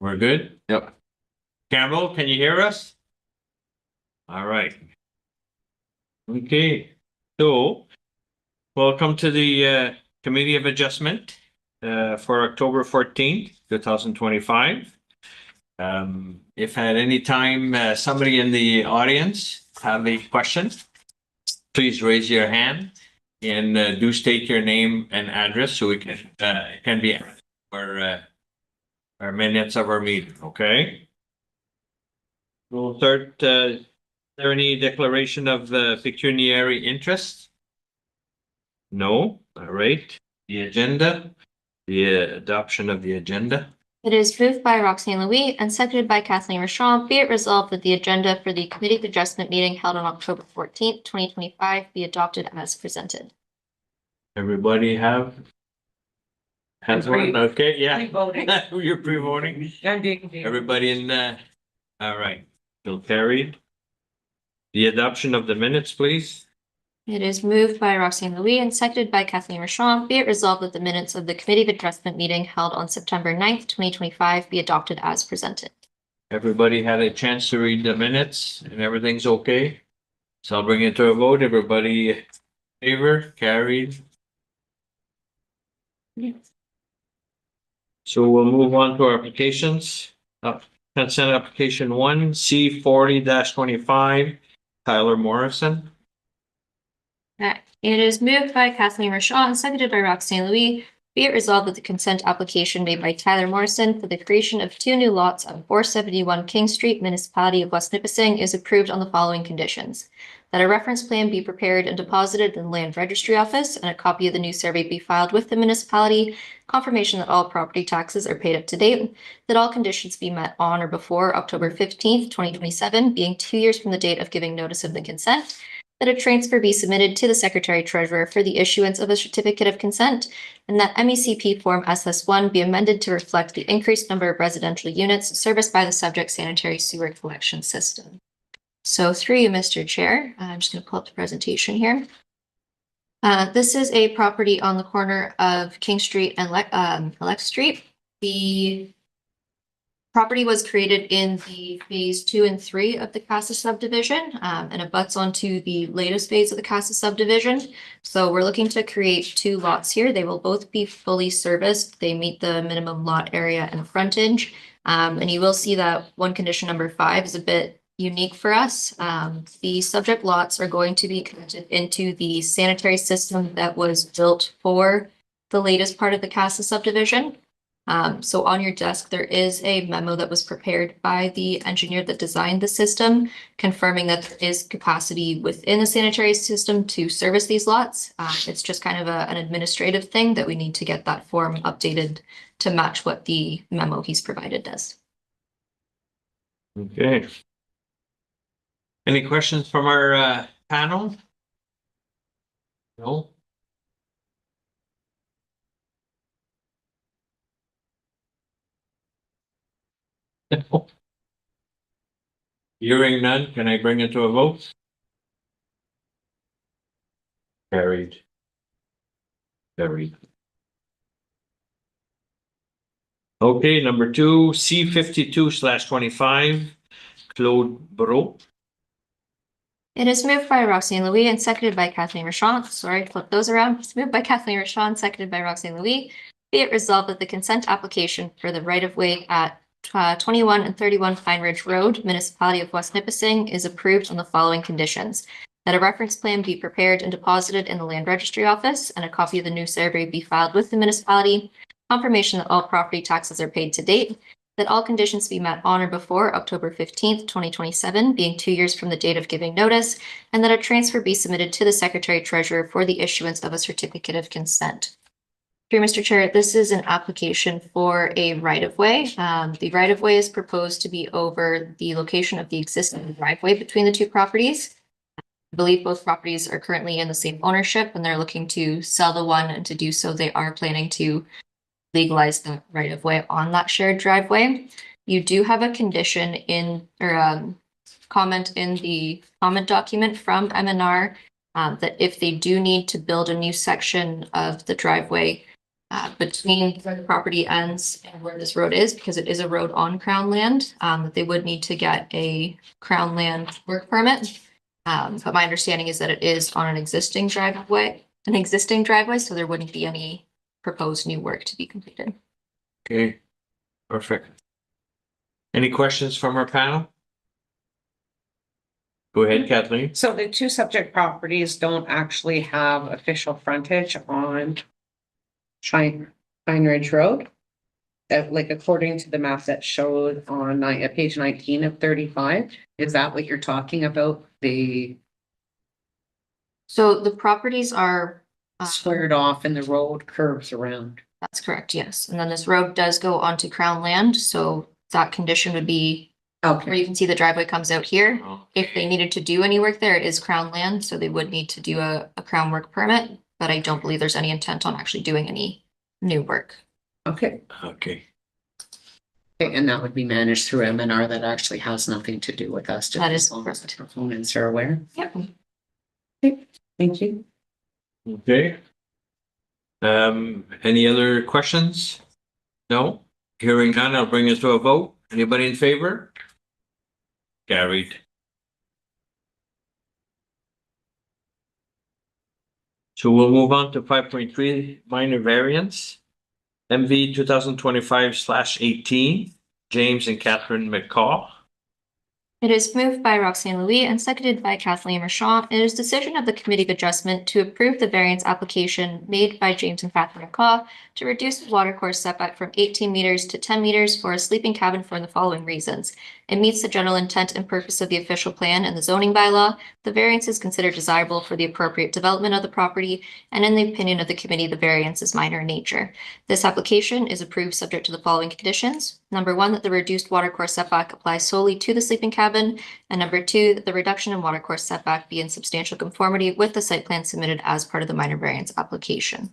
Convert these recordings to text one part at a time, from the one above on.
We're good? Yep. Campbell, can you hear us? All right. Okay, so welcome to the Committee of Adjustment for October 14th, 2025. If at any time somebody in the audience have a question, please raise your hand and do state your name and address so we can be our minutes of our meeting, okay? We'll start, is there any declaration of pecuniary interest? No, all right. The agenda, the adoption of the agenda. It is moved by Roxanne Louis and seconded by Kathleen Rochon. Be it resolved that the agenda for the Committee of Adjustment meeting held on October 14th, 2025 be adopted as presented. Everybody have? Has one? Okay, yeah. Pre-voting. You're pre-voting? Everybody in, all right. Bill carried. The adoption of the minutes, please. It is moved by Roxanne Louis and seconded by Kathleen Rochon. Be it resolved that the minutes of the Committee of Adjustment meeting held on September 9th, 2025 be adopted as presented. Everybody had a chance to read the minutes and everything's okay? So I'll bring it to a vote. Everybody favor, carried. So we'll move on to our applications. Consent application 1, C40-25, Tyler Morrison. It is moved by Kathleen Rochon and seconded by Roxanne Louis. Be it resolved that the consent application made by Tyler Morrison for the creation of 2 new lots on 471 King Street, Municipality of West Nipissing is approved on the following conditions. That a reference plan be prepared and deposited in the Land Registry Office and a copy of the new survey be filed with the municipality, confirmation that all property taxes are paid up to date, that all conditions be met on or before October 15th, 2027, being 2 years from the date of giving notice of the consent, that a transfer be submitted to the Secretary Treasurer for the issuance of a certificate of consent, and that MECP Form SS1 be amended to reflect the increased number of residential units serviced by the subject sanitary sewer collection system. So through you, Mr. Chair, I'm just going to pull up the presentation here. This is a property on the corner of King Street and Lex Street. The property was created in the phase 2 and 3 of the Casa subdivision and abuts onto the latest phase of the Casa subdivision. So we're looking to create 2 lots here. They will both be fully serviced. They meet the minimum lot area and frontage. And you will see that one condition number 5 is a bit unique for us. The subject lots are going to be connected into the sanitary system that was built for the latest part of the Casa subdivision. So on your desk, there is a memo that was prepared by the engineer that designed the system, confirming that there is capacity within the sanitary system to service these lots. It's just kind of an administrative thing that we need to get that form updated to match what the memo he's provided does. Okay. Any questions from our panel? No? Hearing none, can I bring it to a vote? Carried. Carried. Okay, number 2, C52/25, Claude Bro. It is moved by Roxanne Louis and seconded by Kathleen Rochon. Sorry, flip those around. It's moved by Kathleen Rochon, seconded by Roxanne Louis. Be it resolved that the consent application for the right-of-way at 21 and 31 Pine Ridge Road, Municipality of West Nipissing, is approved on the following conditions. That a reference plan be prepared and deposited in the Land Registry Office and a copy of the new survey be filed with the municipality, confirmation that all property taxes are paid to date, that all conditions be met on or before October 15th, 2027, being 2 years from the date of giving notice, and that a transfer be submitted to the Secretary Treasurer for the issuance of a certificate of consent. Through Mr. Chair, this is an application for a right-of-way. The right-of-way is proposed to be over the location of the existing driveway between the 2 properties. I believe both properties are currently in the same ownership, and they're looking to sell the one, and to do so, they are planning to legalize the right-of-way on that shared driveway. You do have a condition in, or comment in the comment document from MNR that if they do need to build a new section of the driveway, between where the property ends and where this road is, because it is a road on Crown land, that they would need to get a Crown land work permit. But my understanding is that it is on an existing driveway, so there wouldn't be any proposed new work to be completed. Okay, perfect. Any questions from our panel? Go ahead, Kathleen. So the two subject properties don't actually have official frontage on Pine Ridge Road. That, like, according to the map that showed on page 19 of 35, is that what you're talking about? The So the properties are. squared off and the road curves around. That's correct, yes. And then this road does go onto Crown land, so that condition would be where Okay, you can see the driveway comes out here. Oh, If they needed to do any work there, it is Crown land, so they would need to do a Crown work permit, but I don't believe there's any intent on actually doing any new work. okay. Okay, Okay, and that would be managed through MNR. That actually has nothing to do with us. just That is as long as the correct. proponents are aware. Yep. Thank you. okay. Any other questions? No? Hearing none, I'll bring it to a vote. Anybody in favor? Carried. So we'll move on to 5.3 minor variance. MV 2025/18, James and Catherine McCaw. It is moved by Roxanne Louis and seconded by Kathleen Marchand. It is decision of the Committee of Adjustment to approve the variance application made by James and Catherine McCaw to reduce the watercourse setback from 18 meters to 10 meters for a sleeping cabin for the following reasons. It meets the general intent and purpose of the official plan and the zoning bylaw. The variance is considered desirable for the appropriate development of the property, and in the opinion of the committee, the variance is minor in nature. This application is approved subject to the following conditions. Number one, that the reduced watercourse setback applies solely to the sleeping cabin. And number two, that the reduction in watercourse setback be in substantial conformity with the site plan submitted as part of the minor variance application.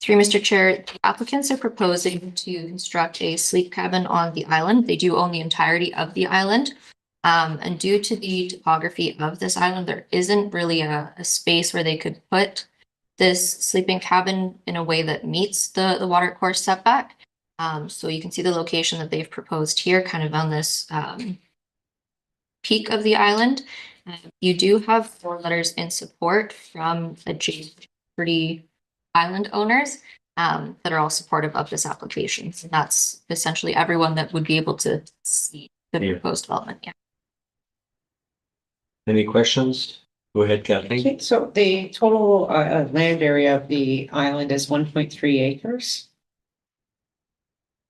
Through Mr. Chair, the applicants are proposing to construct a sleep cabin on the island. They do own the entirety of the island. And due to the topography of this island, there isn't really a space where they could put this sleeping cabin in a way that meets the watercourse setback. So you can see the location that they've proposed here, kind of on this peak of the island. You do have 4 letters in support from adjacent property island owners that are all supportive of this application. So that's essentially everyone that would be able to see the Yeah. proposed development. Yeah. Any questions? Go ahead, Kathleen. Okay, so the total land area of the island is 1.3 acres.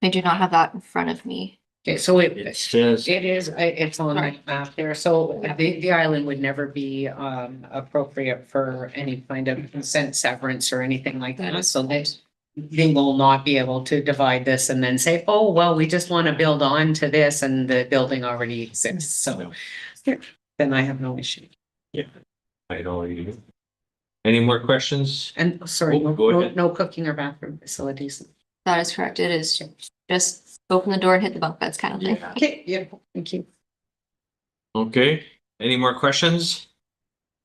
I do not have that in front of me. Okay, so It says, it's on the Right. map there, so the island would never be appropriate for any kind of consent severance or anything like that, so they will not be able to divide this and then say, oh, well, we just want to build on to this and the building already exists, so then I have no issue. I don't either. Any more questions? And sorry, Oh, go ahead. no cooking or bathroom facilities. That is correct. It is just open the door and hit the bunk beds kind of thing. Okay, yeah, thank you. Okay, any more questions?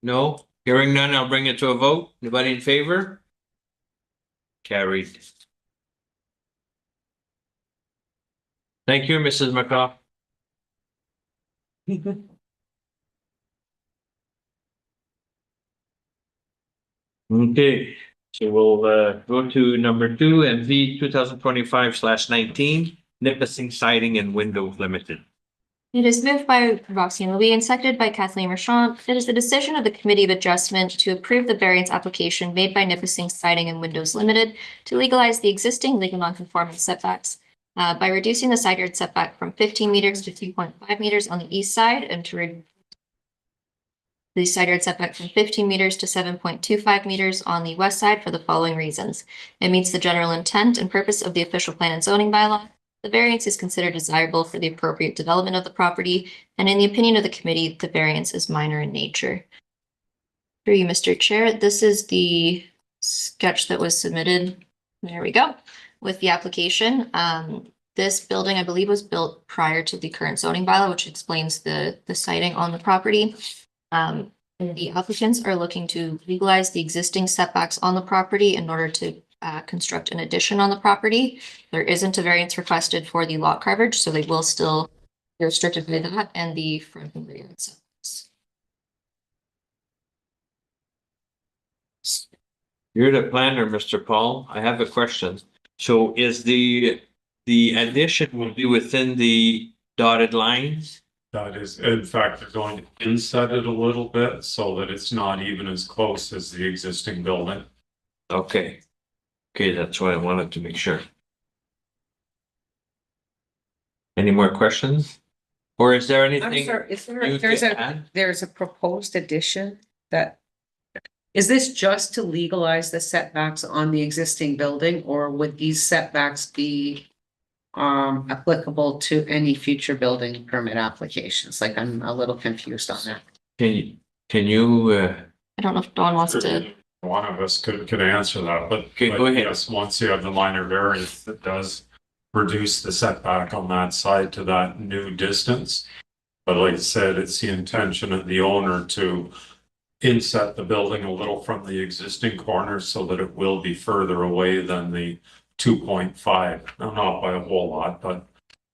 No? Hearing none, I'll bring it to a vote. Anybody in favor? Carried. Thank you, Mrs. McCaw. Okay, so we'll go to number 2, MV 2025/19, Nipissing Siding and Window Limited. It is moved by Roxanne Louis and seconded by Kathleen Marchand. It is the decision of the Committee of Adjustment to approve the variance application made by Nipissing Siding and Windows Limited to legalize the existing legal nonconforming setbacks by reducing the side yard setback from 15 meters to 2.5 meters on the east side and to reduce the side yard setback from 15 meters to 7.25 meters on the west side for the following reasons. It meets the general intent and purpose of the official plan and zoning bylaw. The variance is considered desirable for the appropriate development of the property, and in the opinion of the committee, the variance is minor in nature. Through you, Mr. Chair, this is the sketch that was submitted. There we go. With the application. This building, I believe, was built prior to the current zoning bylaw, which explains the siting on the property. The applicants are looking to legalize the existing setbacks on the property in order to construct an addition on the property. There isn't a variance requested for the lot coverage, so they will still be restricted by that and the front and rear setbacks. You're the planner, Mr. Paul. I have a question. So is the addition will be within the dotted lines? That is, in fact, they're going to inset it a little bit so that it's not even as close as the existing building. Okay. Okay, that's why I wanted to make sure. Any more questions? Or is there I'm anything sorry, is you there, there's can a, add? there's a proposed addition that. Is this just to legalize the setbacks on the existing building, or would these setbacks be? Applicable to any future building permit applications? Like, I'm a little confused on that. Can you, I don't know if Dawn wants to. One of us could answer that, but. Okay, but go ahead. Yes, once you have the minor variance, that does reduce the setback on that side to that new distance. But like I said, it's the intention of the owner to inset the building a little from the existing corner so that it will be further away than the 2.5. Now, not by a whole lot, but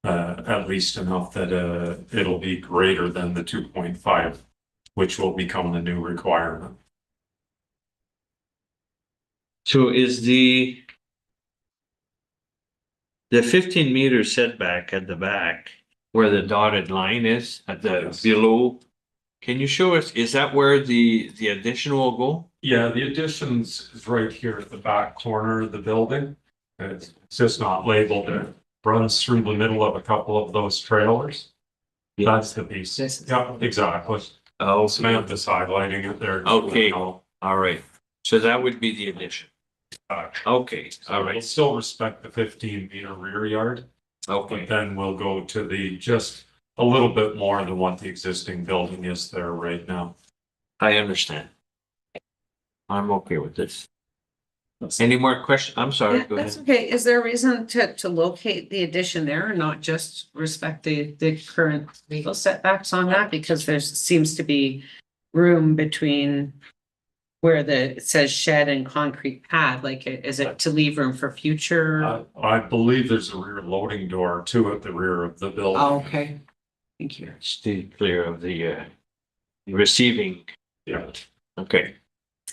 at least enough that it'll be greater than the 2.5, which will become the new requirement. so is the 15-meter setback at the back where the dotted line is at the Yes. below? Can you show us, is that where the addition will go? Yeah, the additions is right here at the back corner of the building. It's just not labeled. It runs through the middle of a couple of those trailers. That's the piece. This is- Yeah, exactly. Oh, Samantha's highlighting it there. Okay. all right. So that would be the addition. Okay, all We'll right, still respect the 15-meter rear yard, but okay. then we'll go to the just a little bit more than what the existing building is there right now. I understand. I'm okay with this. Any more questions? I'm sorry, Yeah, go that's ahead. okay. Is there a reason to locate the addition there and not just respect the current legal setbacks on that? Because there seems to be room between where it says shed and concrete pad, like, is it to leave room for future? I believe there's a rear loading door too at the rear of the building. Oh, okay, thank you. Stay clear of the receiving. Yeah. Okay.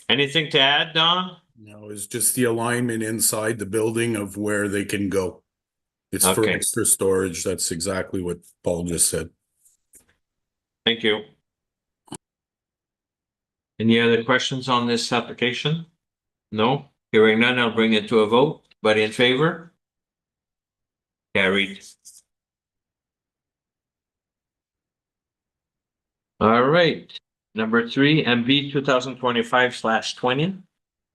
Anything to add, Don? No, it's just the alignment inside the building of where they can go. It's for Okay. extra storage. That's exactly what Paul just said. Thank you. Any other questions on this application? No? Hearing none, I'll bring it to a vote. But in favor? Carried. All right, number 3, MB 2025/20.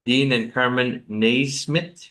Dean and Carmen Naismith.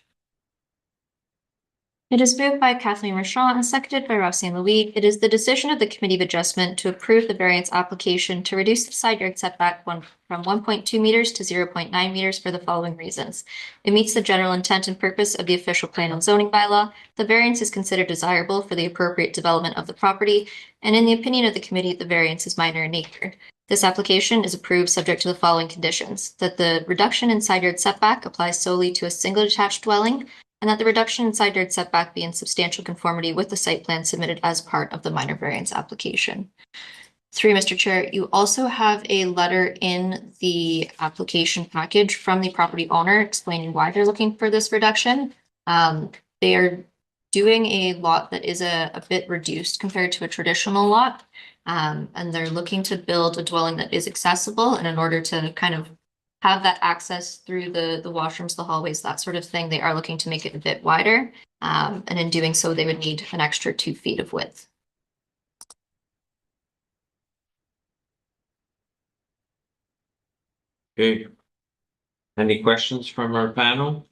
It is moved by Kathleen Rochon and seconded by Rob St. Louis. It is the decision of the Committee of Adjustment to approve the variance application to reduce the side yard setback from 1.2 meters to 0.9 meters for the following reasons. It meets the general intent and purpose of the official plan and zoning bylaw. The variance is considered desirable for the appropriate development of the property, and in the opinion of the committee, the variance is minor in nature. This application is approved subject to the following conditions: that the reduction in side yard setback applies solely to a single detached dwelling, and that the reduction in side yard setback be in substantial conformity with the site plan submitted as part of the minor variance application. 3, Mr. Chair, you also have a letter in the application package from the property owner explaining why they're looking for this reduction. They are doing a lot that is a bit reduced compared to a traditional lot. And they're looking to build a dwelling that is accessible, and in order to kind of have that access through the washrooms, the hallways, that sort of thing, they are looking to make it a bit wider. And in doing so, they would need an extra 2 feet of width. Okay. Any questions from our panel?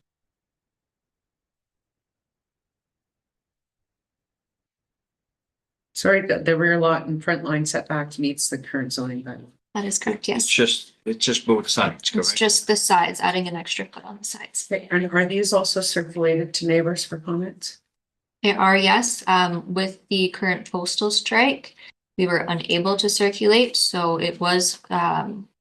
Sorry, the rear lot and front line setback meets the current zoning bylaw. That is correct, It's yes. just both sides, It's correct? just the sides, adding an extra foot on the sides. Okay, and are these also circulated to neighbors for comments? They are, yes, with the current postal strike. we were unable to circulate, so it was,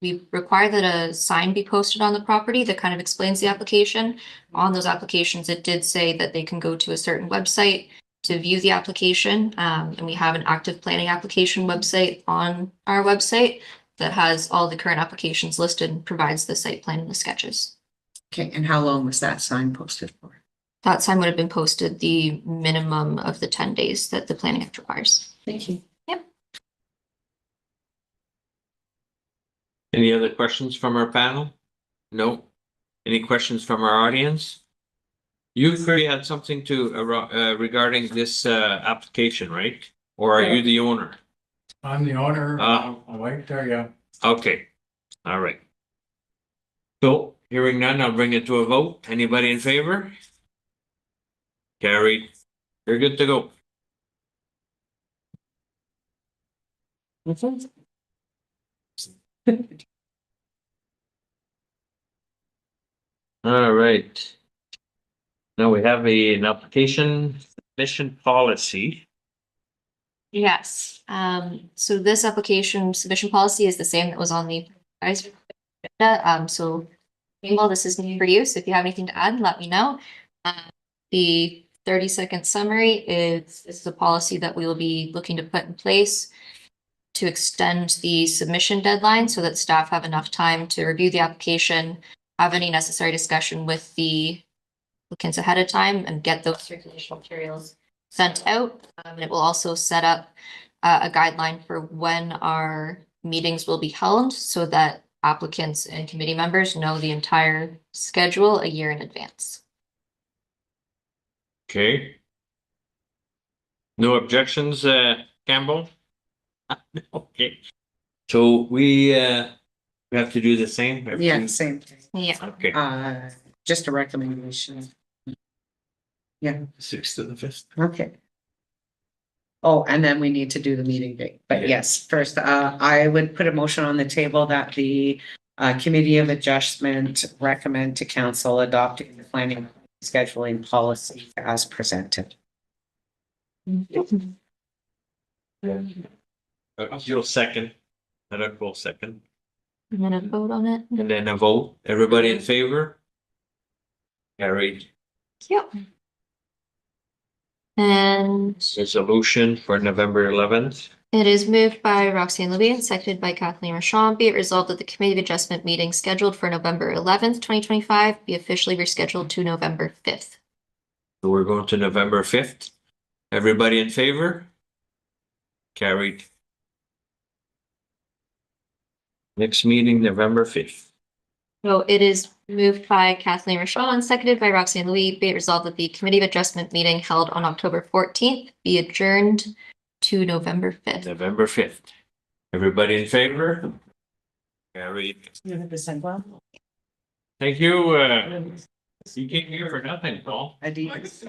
we require that a sign be posted on the property that kind of explains the application. On those applications, it did say that they can go to a certain website to view the application, and we have an active planning application website on our website that has all the current applications listed and provides the site plan and the sketches. Okay, and how long was that sign posted for? That sign would have been posted the minimum of the 10 days that the Planning Act requires. Thank you. Any other questions from our panel? No? Any questions from our audience? You had something to, regarding this, application, right? Or are you the owner? I'm the owner. Ah. I like to, yeah. Okay, all right. So, hearing none, I'll bring it to a vote. Anybody in favor? Carried. You're good to go. All right. Now we have an application submission policy. Yes, so this application submission policy is the same that was on the guys. So well, this is new for you, so if you have anything to add, let me know. The 30-second summary is the policy that we will be looking to put in place to extend the submission deadline so that staff have enough time to review the application, have any necessary discussion with the applicants ahead of time, and get those circulation materials sent out. It will also set up a guideline for when our meetings will be held so that applicants and committee members know the entire schedule a year in advance. Okay. No objections, Campbell? Okay. So we have to do the same? Yeah, same thing. Yeah. Okay. Just a recommendation. Yeah, 6th to the 5th. okay. Oh, and then we need to do the meeting date, but Yeah. yes, first, I would put a motion on the table that the Committee of Adjustment recommend to council adopting the planning scheduling policy as presented. You'll second. I will second. I'm gonna vote on it. And then a vote. Everybody in favor? Carried. Yep. And Resolution for November 11th. it is moved by Roxanne Louis and seconded by Kathleen Rochon. Be it resolved that the Committee of Adjustment meeting scheduled for November 11th, 2025 be officially rescheduled to November 5th. So we're going to November 5th. Everybody in favor? Carried. Next meeting, November 5th. So it is moved by Kathleen Rochon and seconded by Roxanne Louis. Be it resolved that the Committee of Adjustment meeting held on October 14th be adjourned to November 5th. November 5th. Everybody in favor? Carried. Thank you. You came here for nothing, Paul. Adidas.